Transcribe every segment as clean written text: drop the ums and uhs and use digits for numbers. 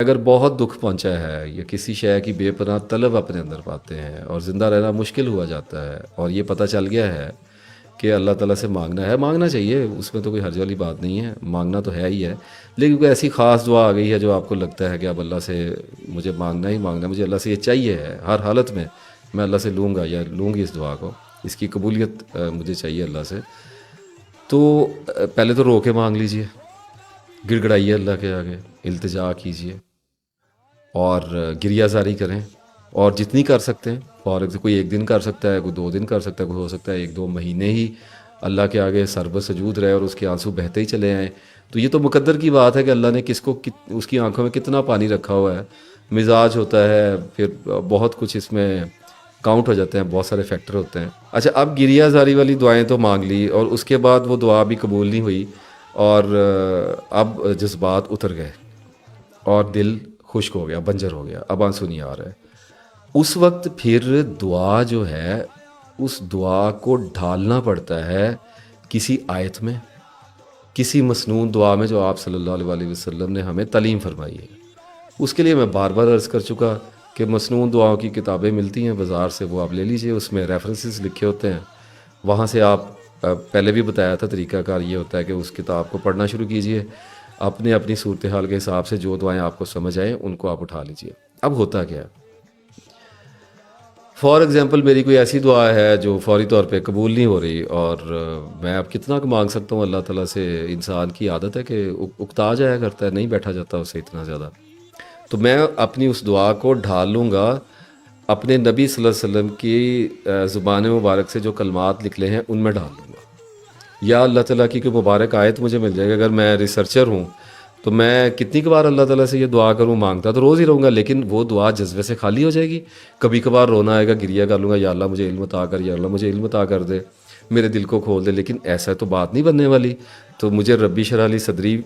اگر بہت دکھ پہنچا ہے یا کسی شے کی بے پناہ طلب اپنے اندر پاتے ہیں اور زندہ رہنا مشکل ہوا جاتا ہے، اور یہ پتہ چل گیا ہے کہ اللہ تعالیٰ سے مانگنا ہے، مانگنا چاہیے، اس میں تو کوئی حرج والی بات نہیں ہے، مانگنا تو ہے ہی ہے، لیکن کوئی ایسی خاص دعا آ گئی ہے جو آپ کو لگتا ہے کہ اب اللہ سے مجھے مانگنا ہی مانگنا ہے، مجھے اللہ سے یہ چاہیے ہے، ہر حالت میں اللہ سے لوں گا یا لوں گی اس دعا کو، اس کی قبولیت مجھے چاہیے اللہ سے، تو پہلے تو رو کے مانگ لیجئے، گڑ گڑائیے اللہ کے آگے، التجا کیجئے اور گریہ زاری کریں، اور جتنی کر سکتے ہیں، اور کوئی ایک دن کر سکتا ہے، کوئی 2 دن کر سکتا ہے، کوئی ہو سکتا ہے 1-2 مہینے ہی اللہ کے آگے سر بہ سجود رہے اور اس کے آنسو بہتے ہی چلے آئیں، تو یہ تو مقدر کی بات ہے کہ اللہ نے کس کو اس کی آنکھوں میں کتنا پانی رکھا ہوا ہے، مزاج ہوتا ہے، پھر بہت کچھ اس میں کاؤنٹ ہو جاتے ہیں، بہت سارے فیکٹر ہوتے ہیں۔ اچھا، اب گریہ زاری والی دعائیں تو مانگ لی اور اس کے بعد وہ دعا بھی قبول نہیں ہوئی، اور اب جذبات اتر گئے اور دل خشک ہو گیا، بنجر ہو گیا، اب آنسو نہیں آ رہا ہے، اس وقت پھر دعا جو ہے اس دعا کو ڈھالنا پڑتا ہے کسی آیت میں، کسی مسنون دعا میں جو آپ صلی اللہ علیہ وآلہ وسلم نے ہمیں تعلیم فرمائی ہے۔ اس کے لیے میں بار بار عرض کر چکا کہ مسنون دعاؤں کی کتابیں ملتی ہیں بازار سے، وہ آپ لے لیجئے، اس میں ریفرنسز لکھے ہوتے ہیں، وہاں سے آپ پہلے بھی بتایا تھا طریقہ کار یہ ہوتا ہے کہ اس کتاب کو پڑھنا شروع کیجئے، اپنی صورتحال کے حساب سے جو دعائیں آپ کو سمجھ آئیں ان کو آپ اٹھا لیجئے۔ اب ہوتا کیا ہے، فار ایگزامپل میری کوئی ایسی دعا ہے جو فوری طور پہ قبول نہیں ہو رہی، اور میں اب کتنا مانگ سکتا ہوں اللہ تعالیٰ سے، انسان کی عادت ہے کہ اکتا جایا کرتا ہے، نہیں بیٹھا جاتا اس سے اتنا زیادہ، تو میں اپنی اس دعا کو ڈھال لوں گا اپنے نبی صلی اللہ علیہ وسلم کی زبان مبارک سے جو کلمات نکلے ہیں ان میں ڈال لوں گا، یا اللہ تعالیٰ کی کوئی مبارک آیت مجھے مل جائے گا۔ اگر میں ریسرچر ہوں تو میں کتنی بار اللہ تعالیٰ سے یہ دعا کروں، مانگتا تو روز ہی رہوں گا، لیکن وہ دعا جذبے سے خالی ہو جائے گی، کبھی کبھار رونا آئے گا، گریہ کر لوں گا، یا اللہ مجھے علم عطا کر، یا اللہ مجھے علم عطا کر دے، میرے دل کو کھول دے، لیکن ایسا تو بات نہیں بننے والی، تو مجھے ربی شرح لی صدری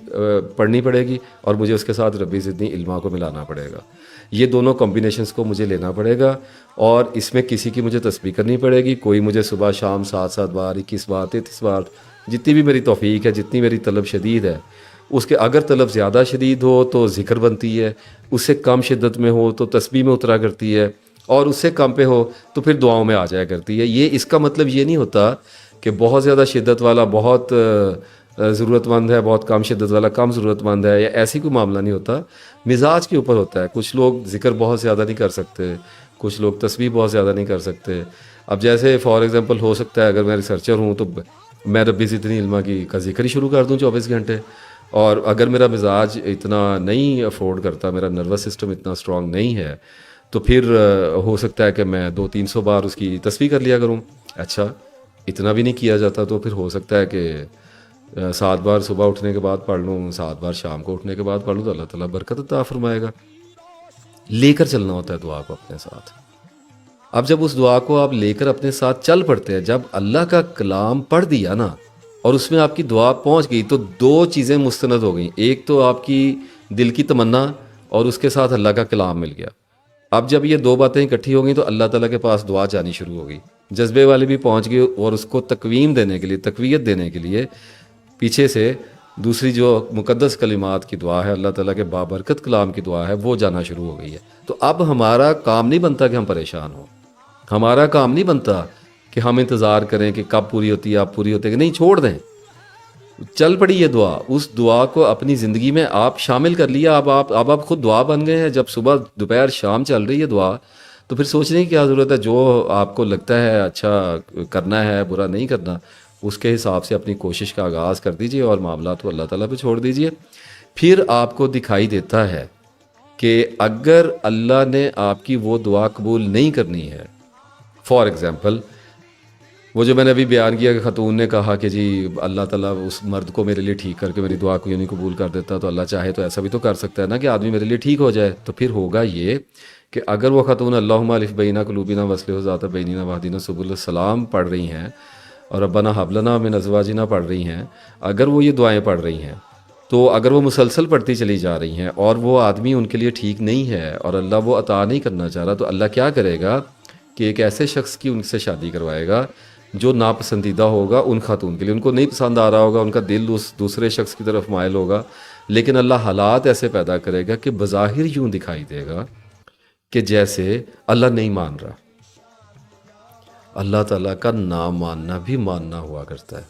پڑھنی پڑے گی، اور مجھے اس کے ساتھ ربی زدنی علما کو ملانا پڑے گا، یہ دونوں کمبینیشنز کو مجھے لینا پڑے گا، اور اس میں کسی کی مجھے تسبیح کرنی پڑے گی، کوئی مجھے صبح شام 7 بار 21 بار 33 بار جتنی بھی میری توفیق ہے، جتنی میری طلب شدید ہے، اس کے اگر طلب زیادہ شدید ہو تو ذکر بنتی ہے، اس سے کم شدت میں ہو تو تسبیح میں اترا کرتی ہے، اور اس سے کم پہ ہو تو پھر دعاؤں میں آ جایا کرتی ہے۔ یہ اس کا مطلب یہ نہیں ہوتا کہ بہت زیادہ شدت والا بہت ضرورت مند ہے، بہت کم شدت والا کم ضرورت مند ہے، یا ایسی کوئی معاملہ نہیں ہوتا، مزاج کے اوپر ہوتا ہے، کچھ لوگ ذکر بہت زیادہ نہیں کر سکتے، کچھ لوگ تسبیح بہت زیادہ نہیں کر سکتے۔ اب جیسے فار ایگزامپل ہو سکتا ہے اگر میں ریسرچر ہوں تو میں ربی زدنی علما کا ذکر ہی شروع کر دوں 24 گھنٹے، اور اگر میرا مزاج اتنا نہیں افورڈ کرتا، میرا نروس سسٹم اتنا اسٹرانگ نہیں ہے، تو پھر ہو سکتا ہے کہ میں 200-300 بار اس کی تسبیح کر لیا کروں۔ اچھا، اتنا بھی نہیں کیا جاتا تو پھر ہو سکتا ہے کہ 7 بار صبح اٹھنے کے بعد پڑھ لوں، 7 بار شام کو اٹھنے کے بعد پڑھ لوں، تو اللہ تعالیٰ برکت عطا فرمائے گا۔ لے کر چلنا ہوتا ہے دعا کو اپنے ساتھ۔ اب جب اس دعا کو آپ لے کر اپنے ساتھ چل پڑتے ہیں، جب اللہ کا کلام پڑھ دیا نا اور اس میں آپ کی دعا پہنچ گئی، تو 2 چیزیں مستند ہو گئیں، ایک تو آپ کی دل کی تمنا اور اس کے ساتھ اللہ کا کلام مل گیا۔ اب جب یہ 2 باتیں اکٹھی ہو گئیں تو اللہ تعالیٰ کے پاس دعا جانی شروع ہو گئی، جذبے والی بھی پہنچ گئی، اور اس کو تقویم دینے کے لیے، تقویت دینے کے لیے پیچھے سے دوسری جو مقدس کلمات کی دعا ہے، اللہ تعالیٰ کے بابرکت کلام کی دعا ہے، وہ جانا شروع ہو گئی ہے۔ تو اب ہمارا کام نہیں بنتا کہ ہم پریشان ہوں، ہمارا کام نہیں بنتا کہ ہم انتظار کریں کہ کب پوری ہوتی ہے، اب پوری ہوتی ہے کہ نہیں، چھوڑ دیں، چل پڑی یہ دعا، اس دعا کو اپنی زندگی میں آپ شامل کر لیا، اب آپ خود دعا بن گئے ہیں۔ جب صبح دوپہر شام چل رہی ہے دعا، تو پھر سوچنے کی کیا ضرورت ہے، جو آپ کو لگتا ہے اچھا کرنا ہے، برا نہیں کرنا، اس کے حساب سے اپنی کوشش کا آغاز کر دیجئے اور معاملات کو اللہ تعالیٰ پہ چھوڑ دیجئے۔ پھر آپ کو دکھائی دیتا ہے کہ اگر اللہ نے آپ کی وہ دعا قبول نہیں کرنی ہے، فار ایگزامپل وہ جو میں نے ابھی بیان کیا کہ خاتون نے کہا کہ جی اللہ تعالیٰ اس مرد کو میرے لیے ٹھیک کر کے میری دعا کو یوں نہیں قبول کر دیتا، تو اللہ چاہے تو ایسا بھی تو کر سکتا ہے نا کہ آدمی میرے لیے ٹھیک ہو جائے۔ تو پھر ہوگا یہ کہ اگر وہ خاتون اللہم الف بینہ قلوبنا واصلح ذات بیننا واہدنا سبل السلام پڑھ رہی ہیں، اور ربنا ہب لنا من ازواجنا پڑھ رہی ہیں، اگر وہ یہ دعائیں پڑھ رہی ہیں، تو اگر وہ مسلسل پڑھتی چلی جا رہی ہیں اور وہ آدمی ان کے لیے ٹھیک نہیں ہے اور اللہ وہ عطا نہیں کرنا چاہ رہا، تو اللہ کیا کرے گا کہ ایک ایسے شخص کی ان سے شادی کروائے گا جو ناپسندیدہ ہوگا ان خاتون کے لیے، ان کو نہیں پسند آ رہا ہوگا، ان کا دل اس دوسرے شخص کی طرف مائل ہوگا، لیکن اللہ حالات ایسے پیدا کرے گا کہ بظاہر یوں دکھائی دے گا کہ جیسے اللہ نہیں مان رہا. اللہ تعالیٰ کا نہ ماننا بھی ماننا ہوا کرتا ہے.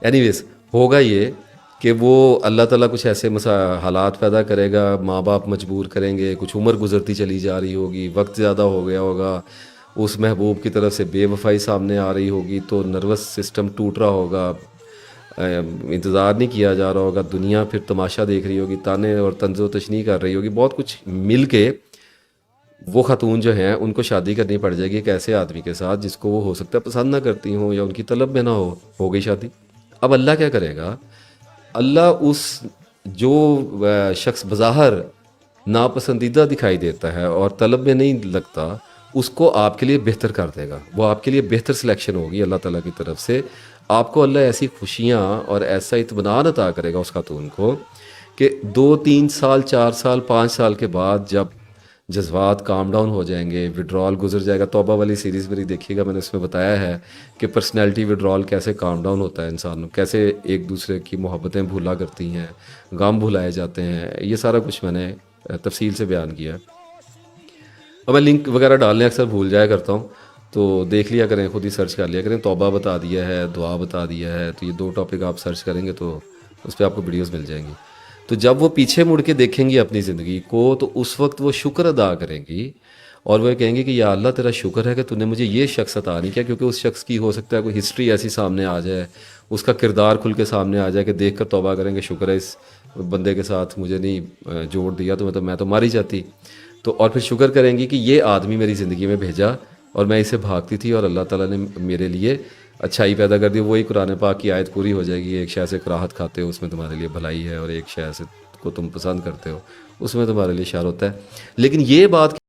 اینی ویز ہوگا یہ کہ وہ اللہ تعالیٰ کچھ ایسے حالات پیدا کرے گا، ماں باپ مجبور کریں گے، کچھ عمر گزرتی چلی جا رہی ہوگی، وقت زیادہ ہو گیا ہوگا، اس محبوب کی طرف سے بے وفائی سامنے آ رہی ہوگی تو نروس سسٹم ٹوٹ رہا ہوگا، انتظار نہیں کیا جا رہا ہوگا، دنیا پھر تماشا دیکھ رہی ہوگی، تانے اور طنز و تشنیع کر رہی ہوگی، بہت کچھ مل کے وہ خاتون جو ہیں ان کو شادی کرنی پڑ جائے گی ایک ایسے آدمی کے ساتھ جس کو وہ ہو سکتا ہے پسند نہ کرتی ہوں یا ان کی طلب میں نہ ہو گئی شادی. اب اللہ کیا کرے گا؟ اللہ اس جو شخص بظاہر ناپسندیدہ دکھائی دیتا ہے اور طلب میں نہیں لگتا، اس کو آپ کے لیے بہتر کر دے گا. وہ آپ کے لیے بہتر سلیکشن ہوگی اللہ تعالیٰ کی طرف سے. آپ کو اللہ ایسی خوشیاں اور ایسا اطمینان عطا کرے گا اس خاتون کو کہ 2-3 سال 4 سال 5 سال کے بعد جب جذبات کام ڈاؤن ہو جائیں گے، وڈرال گزر جائے گا. توبہ والی سیریز میری دیکھیے گا، میں نے اس میں بتایا ہے کہ پرسنالٹی وڈرال کیسے کام ڈاؤن ہوتا ہے انسان، کیسے ایک دوسرے کی محبتیں بھولا کرتی ہیں، غم بھلائے جاتے ہیں. یہ سارا کچھ میں نے تفصیل سے بیان کیا. اور میں لنک وغیرہ ڈالنے اکثر بھول جایا کرتا ہوں، تو دیکھ لیا کریں، خود ہی سرچ کر لیا کریں. توبہ بتا دیا ہے، دعا بتا دیا ہے، تو یہ 2 ٹاپک آپ سرچ کریں گے تو اس پہ آپ کو ویڈیوز مل جائیں گی. تو جب وہ پیچھے مڑ کے دیکھیں گی اپنی زندگی کو تو اس وقت وہ شکر ادا کریں گی اور وہ کہیں گے کہ یا اللہ تیرا شکر ہے کہ تو نے مجھے یہ شخص عطا نہیں کیا. کیونکہ اس شخص کی ہو سکتا ہے کوئی ہسٹری ایسی سامنے آ جائے، اس کا کردار کھل کے سامنے آ جائے کہ دیکھ کر توبہ کریں گے شکر ہے اس بندے کے ساتھ مجھے نہیں جوڑ دیا، تو میں تو ماری جاتی. تو اور پھر شکر کریں گی کہ یہ آدمی میری زندگی میں بھیجا اور میں اسے بھاگتی تھی اور اللہ تعالیٰ نے میرے لیے اچھائی پیدا کر دی. وہی قرآن پاک کی آیت پوری ہو جائے گی، ایک شے سے کراہت کھاتے ہو اس میں تمہارے لیے بھلائی ہے، اور ایک شے سے کو تم پسند کرتے ہو اس میں تمہارے لیے شر ہوتا ہے. لیکن یہ بات